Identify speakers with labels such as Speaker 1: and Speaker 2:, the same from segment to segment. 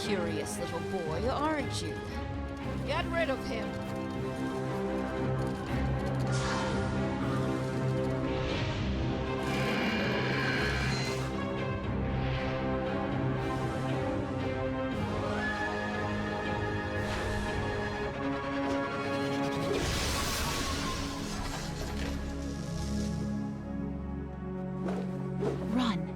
Speaker 1: curious little boy, aren't you? Get rid of him.
Speaker 2: Run.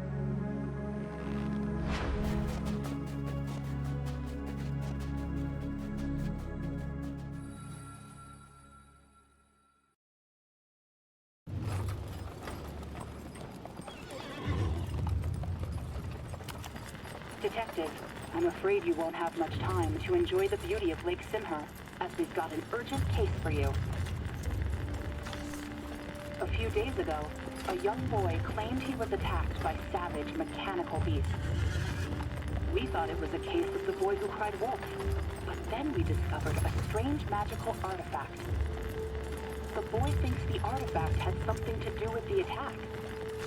Speaker 3: Detective, I'm afraid you won't have much time to enjoy the beauty of Lake Simha, as we've got an urgent case for you. A few days ago, a young boy claimed he was attacked by savage mechanical beasts. We thought it was a case of the boy who cried wolf, but then we discovered a strange magical artifact. The boy thinks the artifact had something to do with the attack.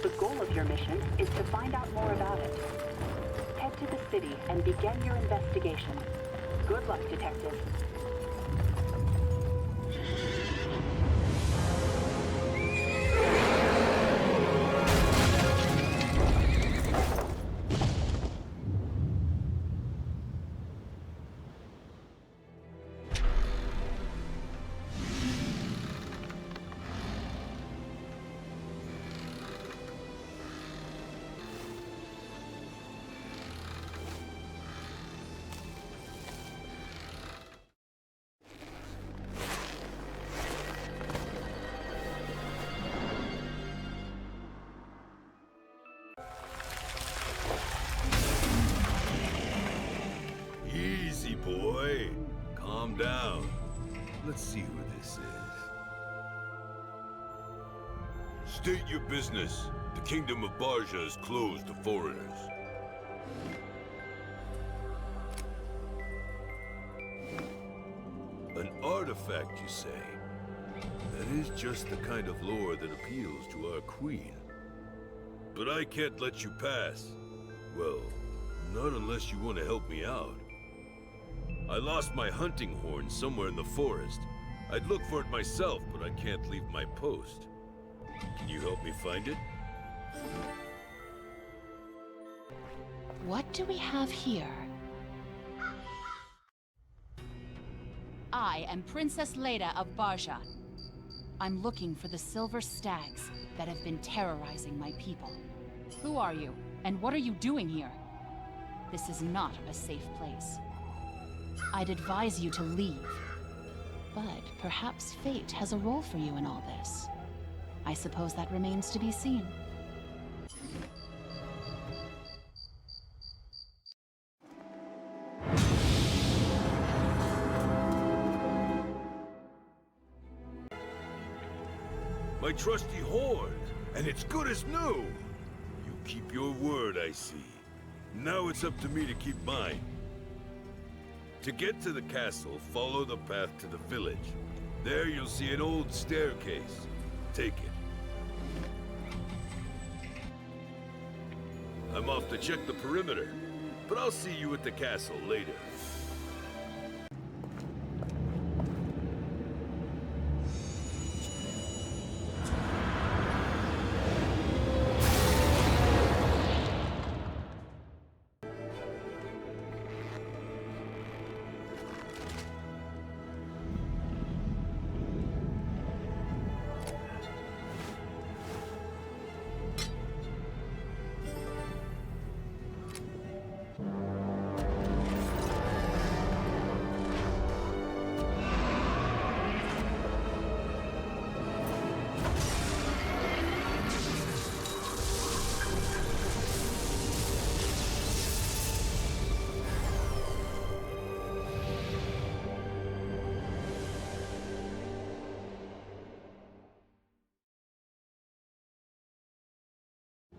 Speaker 3: The goal of your mission is to find out more about it. Head to the city and begin your investigation. Good luck, Detective.
Speaker 4: Easy, boy. Calm down. Let's see who this is. State your business. The Kingdom of Barja is closed to foreigners. An artifact, you say? That is just the kind of lore that appeals to our queen. But I can't let you pass. Well, not unless you want to help me out. I lost my hunting horn somewhere in the forest. I'd look for it myself, but I can't leave my post. Can you help me find it?
Speaker 2: What do we have here? I am Princess Leda of Barja. I'm looking for the silver stags that have been terrorizing my people. Who are you, and what are you doing here? This is not a safe place. I'd advise you to leave. But perhaps fate has a role for you in all this. I suppose that remains to be seen.
Speaker 4: My trusty horn, and it's good as new. You keep your word, I see. Now it's up to me to keep mine. To get to the castle, follow the path to the village. There you'll see an old staircase. Take it. I'm off to check the perimeter, but I'll see you at the castle later.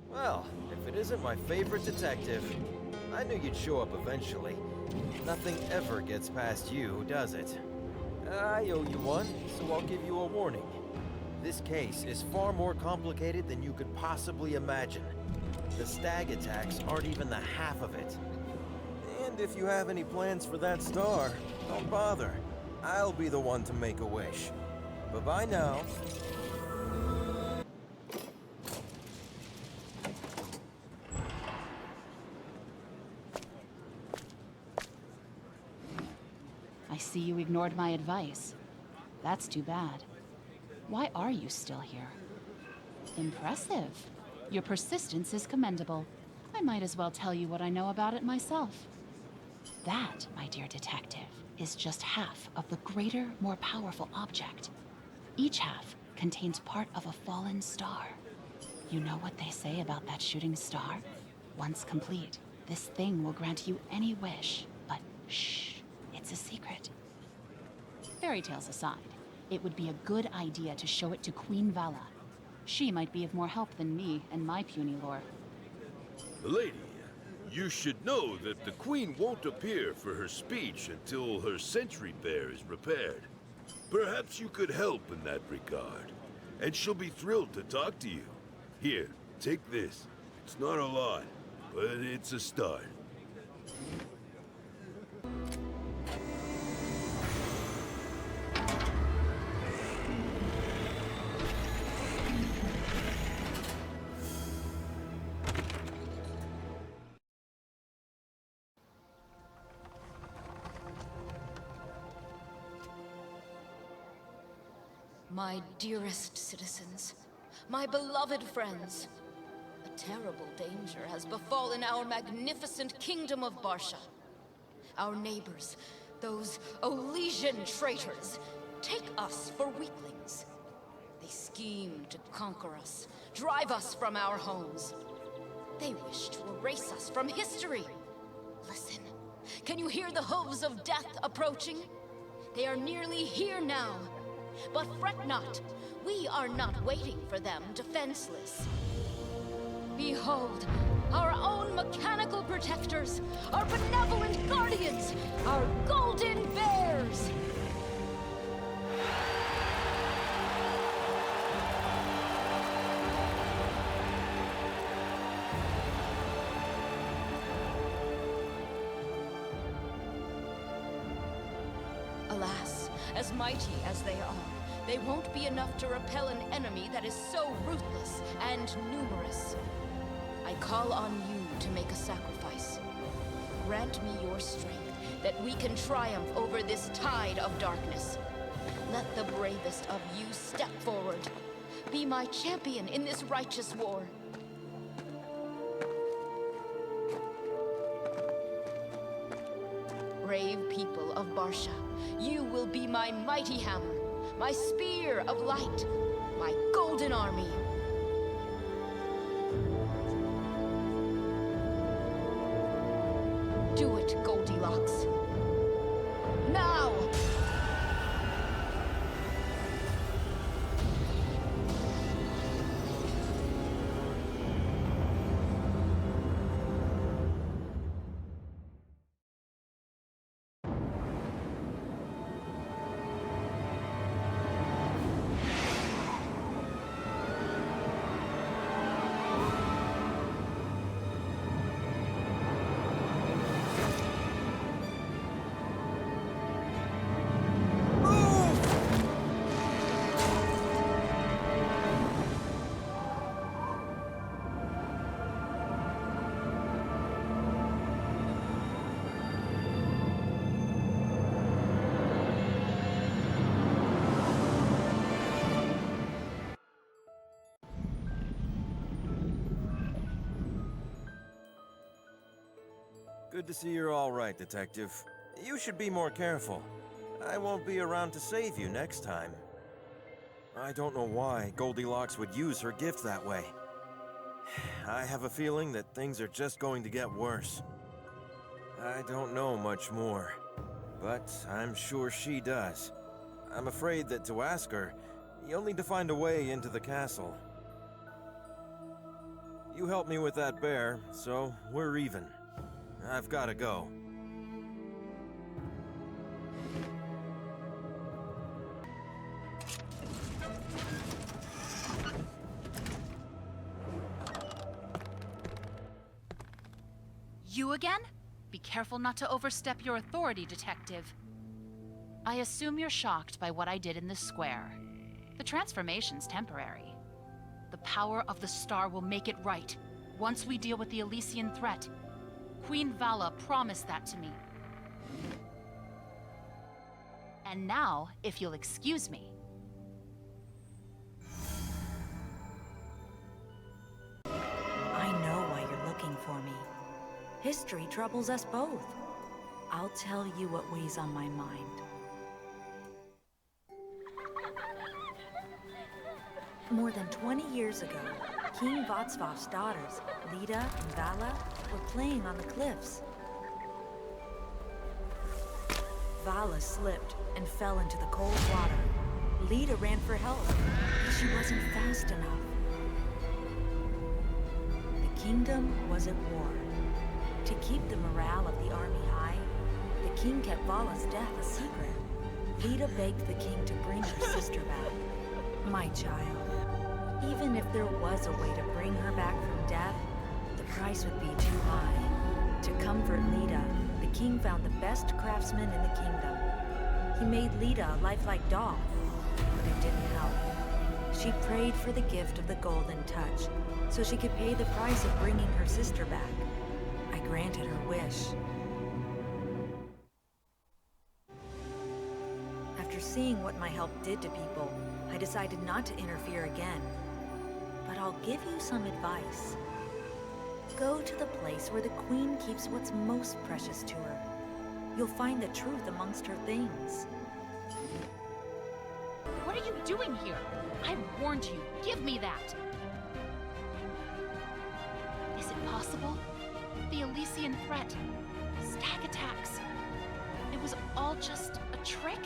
Speaker 5: Well, if it isn't my favorite detective, I knew you'd show up eventually. Nothing ever gets past you, does it? I owe you one, so I'll give you a warning. This case is far more complicated than you could possibly imagine. The stag attacks aren't even the half of it. And And if you have any plans for that star, don't bother. I'll be the one to make a wish. Bye-bye now.
Speaker 2: I see you ignored my advice. That's too bad. Why are you still here? Impressive. Your persistence is commendable. I might as well tell you what I know about it myself. That, my dear detective, is just half of the greater, more powerful object. Each half contains part of a fallen star. You know what they say about that shooting star? Once complete, this thing will grant you any wish, but shh, it's a secret. Fairy tales aside, it would be a good idea to show it to Queen Vala. She might be of more help than me and my puny lore.
Speaker 4: Lady, you should know that the Queen won't appear for her speech until her sentry bear is repaired. Perhaps you could help in that regard, and she'll be thrilled to talk to you. Here, take this. It's not a lot, but it's a start.
Speaker 1: My dearest citizens, my beloved friends, a terrible danger has befallen our magnificent kingdom of Barsha. Our neighbors, those Olesian traitors, take us for weaklings. They scheme to conquer us, drive us from our homes. They wish to erase us from history. Listen, can you hear the hooves of death approaching? They are nearly here now. But fret not, we are not waiting for them defenseless. Behold, our own mechanical protectors, our benevolent guardians, our golden bears! Alas, as mighty as they are, they won't be enough to repel an enemy that is so ruthless and numerous. I call on you to make a sacrifice. Grant me your strength, that we can triumph over this tide of darkness. Let the bravest of you step forward. Be my champion in this righteous war. Brave people of Barsha, you will be my mighty hammer, my spear of light, my golden army. Do it, Goldilocks. Now!
Speaker 5: Good to see you're all right, Detective. You should be more careful. I won't be around to save you next time. I don't know why Goldilocks would use her gift that way. I have a feeling that things are just going to get worse. I don't know much more, but I'm sure she does. I'm afraid that to ask her, you'll need to find a way into the castle. You helped me with that bear, so we're even. I've got to go.
Speaker 2: You again? Be careful not to overstep your authority, Detective. I assume you're shocked by what I did in this square. The transformation's temporary. The power of the star will make it right, once we deal with the Elysian threat. Queen Vala promised that to me. And now, if you'll excuse me.
Speaker 6: I know why you're looking for me. History troubles us both. I'll tell you what weighs on my mind. More than 20 years ago, King Václav's daughters, Lida and Vala, were playing on the cliffs. Vala slipped and fell into the cold water. Lida ran for help, but she wasn't fast enough. The kingdom was at war. To keep the morale of the army high, the king kept Vala's death a secret. Lida begged the king to bring her sister back. My child. Even if there was a way to bring her back from death, the price would be too high. To comfort Lida, the king found the best craftsman in the kingdom. He made Lida a lifelike doll, but it didn't help. She prayed for the gift of the golden touch, so she could pay the price of bringing her sister back. I granted her wish. After seeing what my help did to people, I decided not to interfere again. But I'll give you some advice. Go to the place where the queen keeps what's most precious to her. You'll find the truth amongst her things.
Speaker 2: What are you doing here? I warned you. Give me that. Is it possible? The Elysian threat. Stag attacks. It was all just a trick?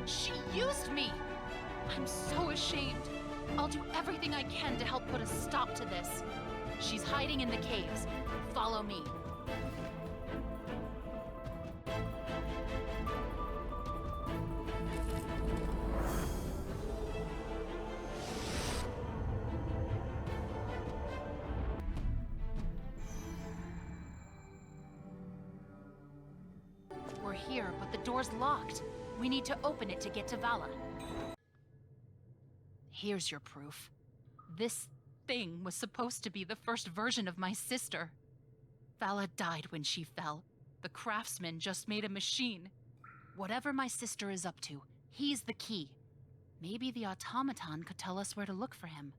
Speaker 2: She used me! I'm so ashamed. I'll do everything I can to help put a stop to this. She's hiding in the caves. Follow me. We're here, but the door's locked. We need to open it to get to Vala. Here's your proof. This thing was supposed to be the first version of my sister. Vala died when she fell. The craftsman just made a machine. Whatever my sister is up to, he's the key. Maybe the automaton could tell us where to look for him.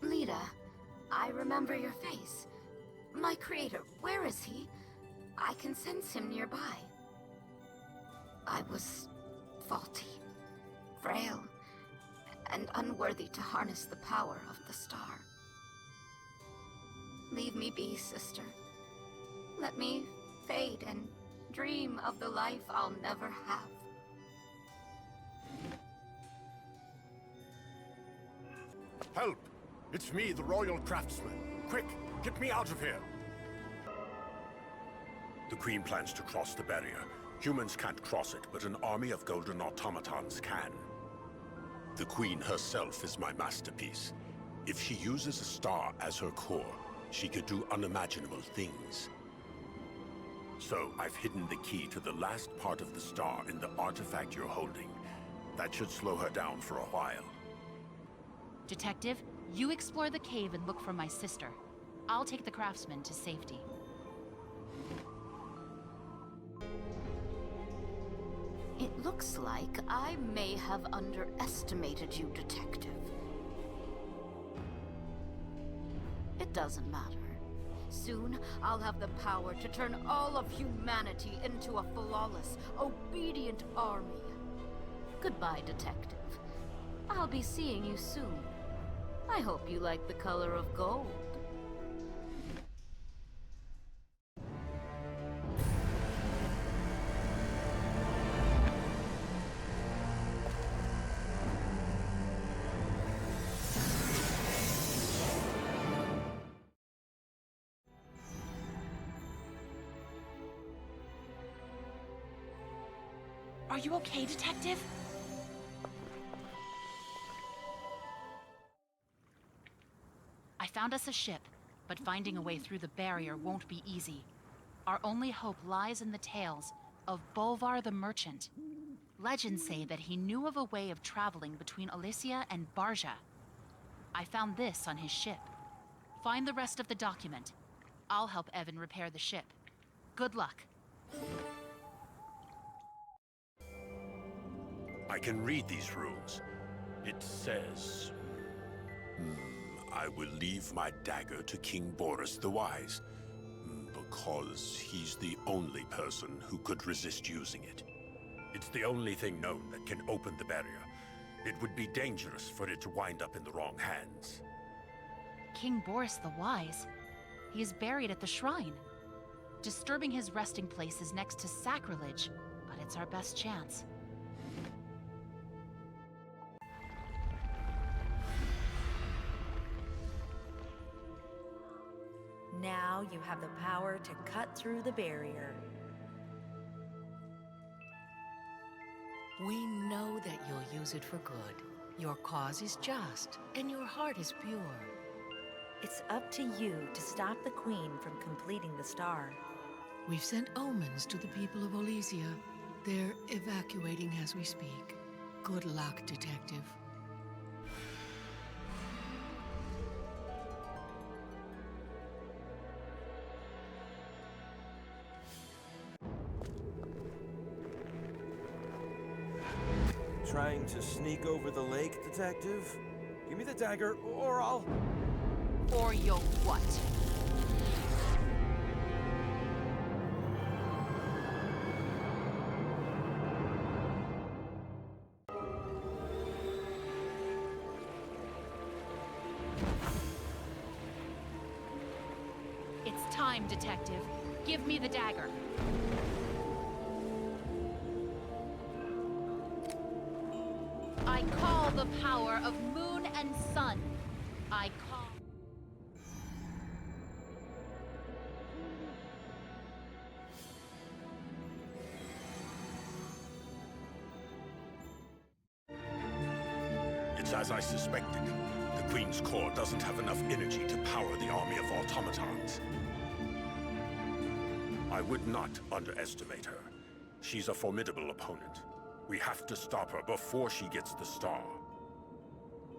Speaker 1: Lida, I remember your face. My creator, where is he? I can sense him nearby. I was faulty, frail, and unworthy to harness the power of the star. Leave me be, sister. Let me fade and dream of the life I'll never have.
Speaker 7: Help! It's me, the Royal Craftsman. Quick, get me out of here! The Queen plans to cross the barrier. Humans can't cross it, but an army of golden automatons can. The Queen herself is my masterpiece. If she uses a star as her core, she could do unimaginable things. So I've hidden the key to the last part of the star in the artifact you're holding. That should slow her down for a while.
Speaker 2: Detective, you explore the cave and look for my sister. I'll take the craftsman to safety.
Speaker 1: It looks like I may have underestimated you, Detective. It doesn't matter. Soon, I'll have the power to turn all of humanity into a flawless, obedient army. Goodbye, Detective. I'll be seeing you soon. I hope you like the color of gold.
Speaker 2: Are you okay, Detective? I found us a ship, but finding a way through the barrier won't be easy. Our only hope lies in the tales of Bolvar the Merchant. Legends say that he knew of a way of traveling between Elysia and Barja. I found this on his ship. Find the rest of the document. I'll help Evan repair the ship. Good luck.
Speaker 7: I can read these runes. It says... I will leave my dagger to King Boris the Wise, because he's the only person who could resist using it. It's the only thing known that can open the barrier. It would be dangerous for it to wind up in the wrong hands.
Speaker 2: King Boris the Wise? He is buried at the shrine. Disturbing his resting place is next to sacrilege, but it's our best chance.
Speaker 6: Now you have the power to cut through the barrier.
Speaker 8: We know that you'll use it for good. Your cause is just, and your heart is pure.
Speaker 6: It's up to you to stop the Queen from completing the star.
Speaker 8: We've sent omens to the people of Elysia. They're evacuating as we speak. Good luck, Detective.
Speaker 5: Trying to sneak over the lake, Detective? Give me the dagger, or I'll...
Speaker 2: Or you'll what? It's time, Detective. Give me the dagger. I call the power of moon and sun. I call...
Speaker 7: It's as I suspected. The Queen's core doesn't have enough energy to power the army of automatons. I would not underestimate her. She's a formidable opponent. We have to stop her before she gets the star.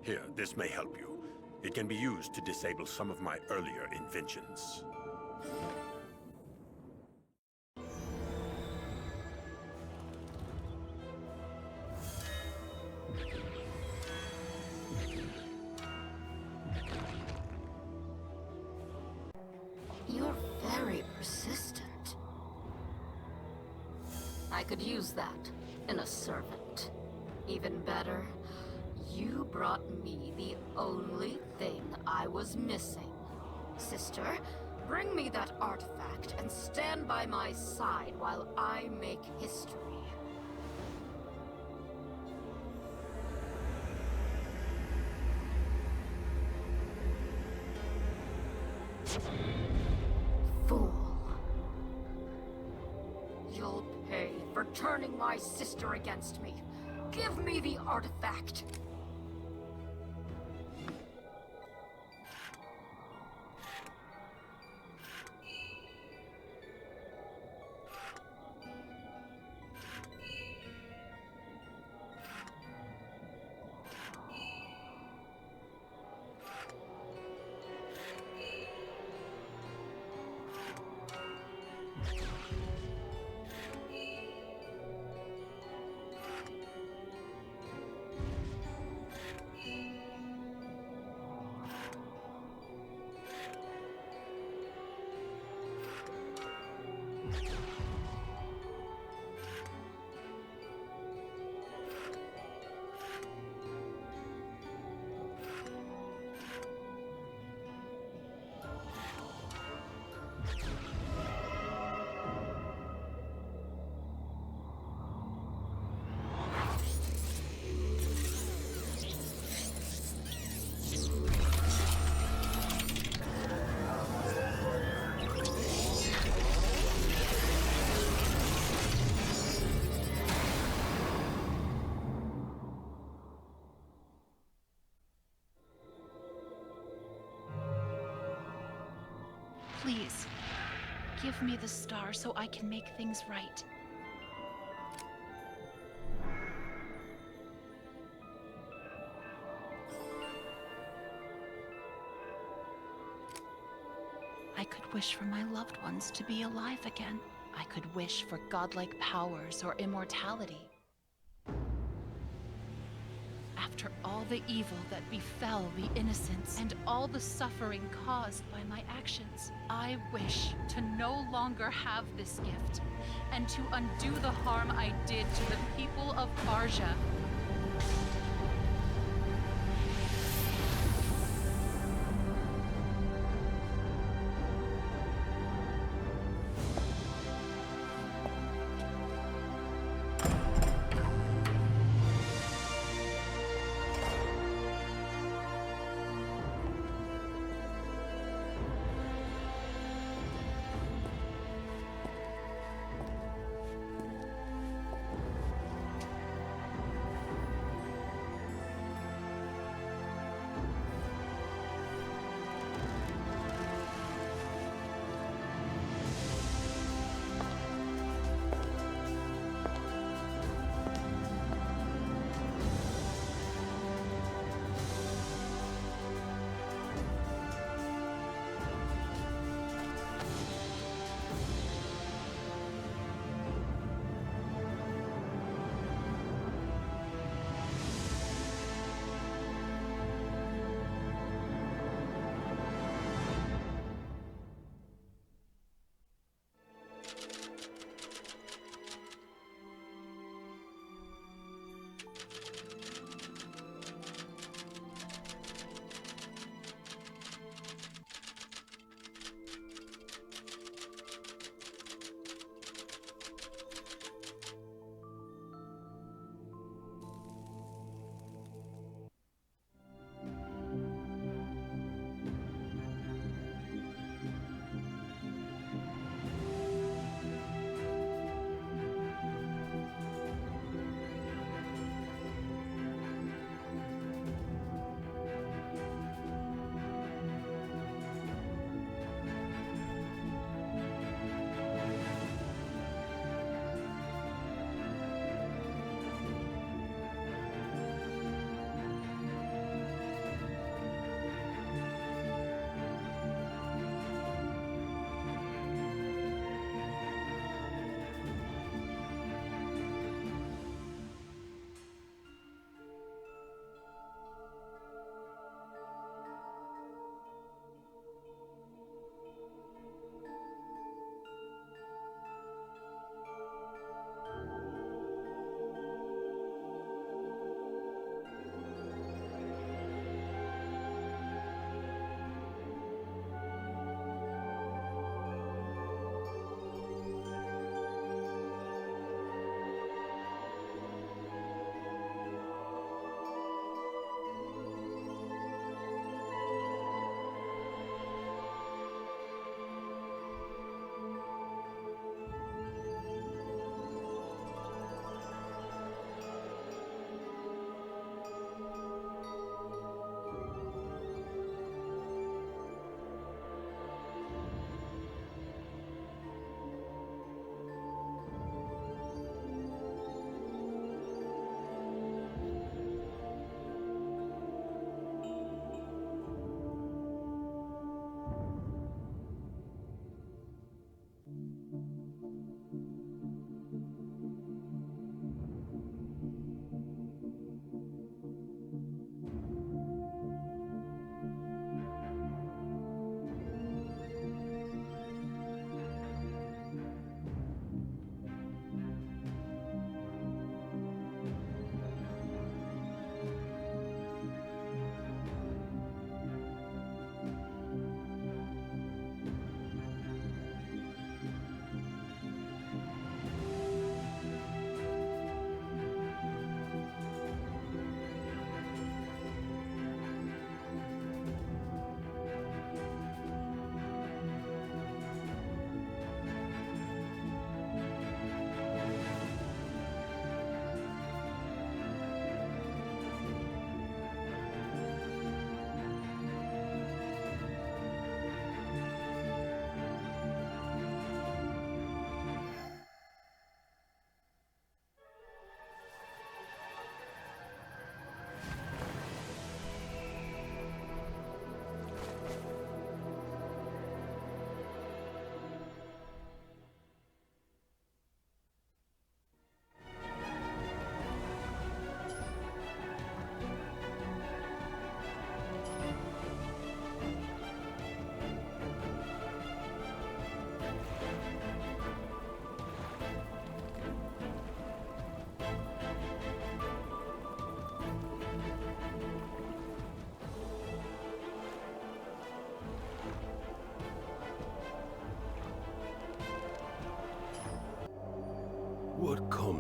Speaker 7: Here, this may help you. It can be used to disable some of my earlier inventions.
Speaker 1: You're very persistent. I could use that in a servant. Even better, you brought me the only thing I was missing. Sister, bring me that artifact and stand by my side while I make history. Fool. You'll pay for turning my sister against me. Give me the artifact.
Speaker 2: Give me the star so I can make things right. I could wish for my loved ones to be alive again. I could wish for godlike powers or immortality. After all the evil that befell the innocents and all the suffering caused by my actions, I wish to no longer have this gift and to undo the harm I did to the people of Barja.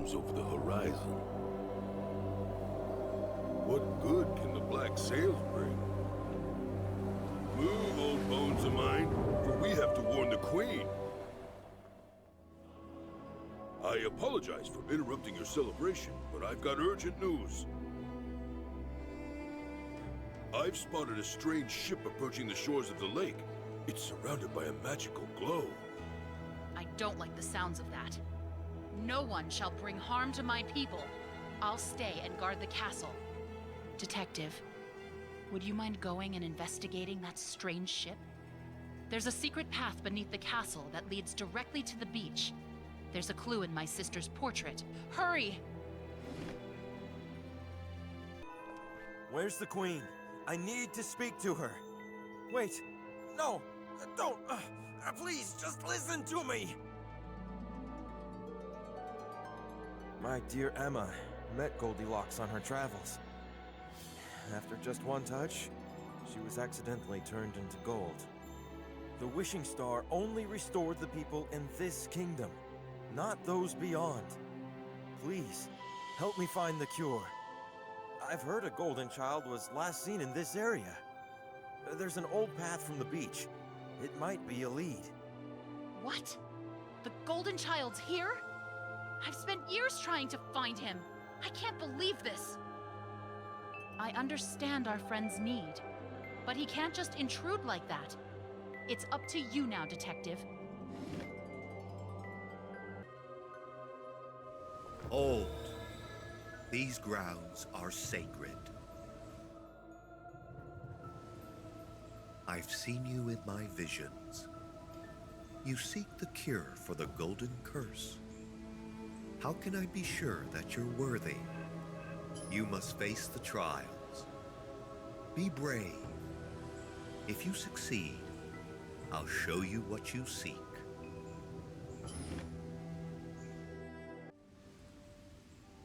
Speaker 4: looms over the horizon. What good can the black sails bring? Move, old bones of mine, for we have to warn the Queen. I apologize for interrupting your celebration, but I've got urgent news. I've spotted a strange ship approaching the shores of the lake. It's surrounded by a magical glow.
Speaker 2: I don't like the sounds of that. No one shall bring harm to my people. I'll stay and guard the castle. Detective, would you mind going and investigating that strange ship? There's a secret path beneath the castle that leads directly to the beach. There's a clue in my sister's portrait. Hurry!
Speaker 5: Where's the Queen? I need to speak to her. Wait. No. Don't. Please, just listen to me. My dear Emma met Goldilocks on her travels. After just one touch, she was accidentally turned into gold. The wishing star only restored the people in this kingdom, not those beyond. Please, help me find the cure. I've heard a golden child was last seen in this area. There's an old path from the beach. It might be a lead.
Speaker 2: What? The Golden Child's here? I've spent years trying to find him. I can't believe this. I understand our friend's need, but he can't just intrude like that. It's up to you now, Detective.
Speaker 9: Old. These grounds are sacred. I've seen you in my visions. You seek the cure for the Golden Curse. How can I be sure that you're worthy? You must face the trials. Be brave. If you succeed, I'll show you what you seek.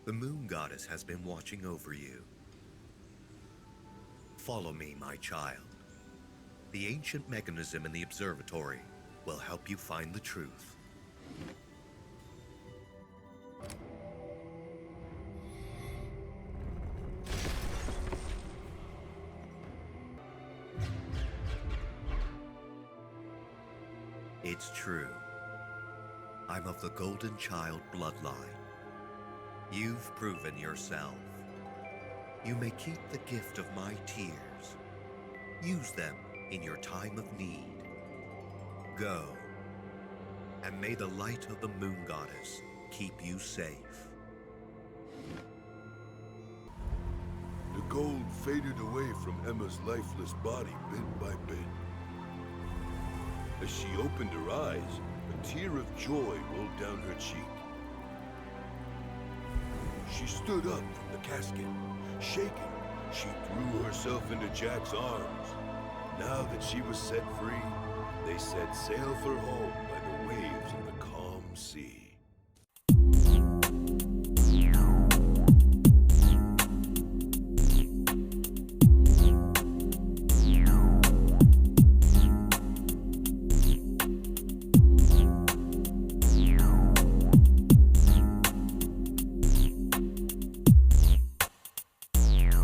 Speaker 9: The Moon Goddess has been watching over you. Follow me, my child. The ancient mechanism in the observatory will help you find the truth. It's true. I'm of the Golden Child bloodline. You've proven yourself. You may keep the gift of my tears. Use them in your time of need. Go, and may the light of the Moon Goddess keep you safe.
Speaker 4: The gold faded away from Emma's lifeless body bit by bit. As she opened her eyes, a tear of joy rolled down her cheek. She stood up from the casket. Shaking, she threw herself into Jack's arms. Now that she was set free, they set sail for home by the waves of the calm sea.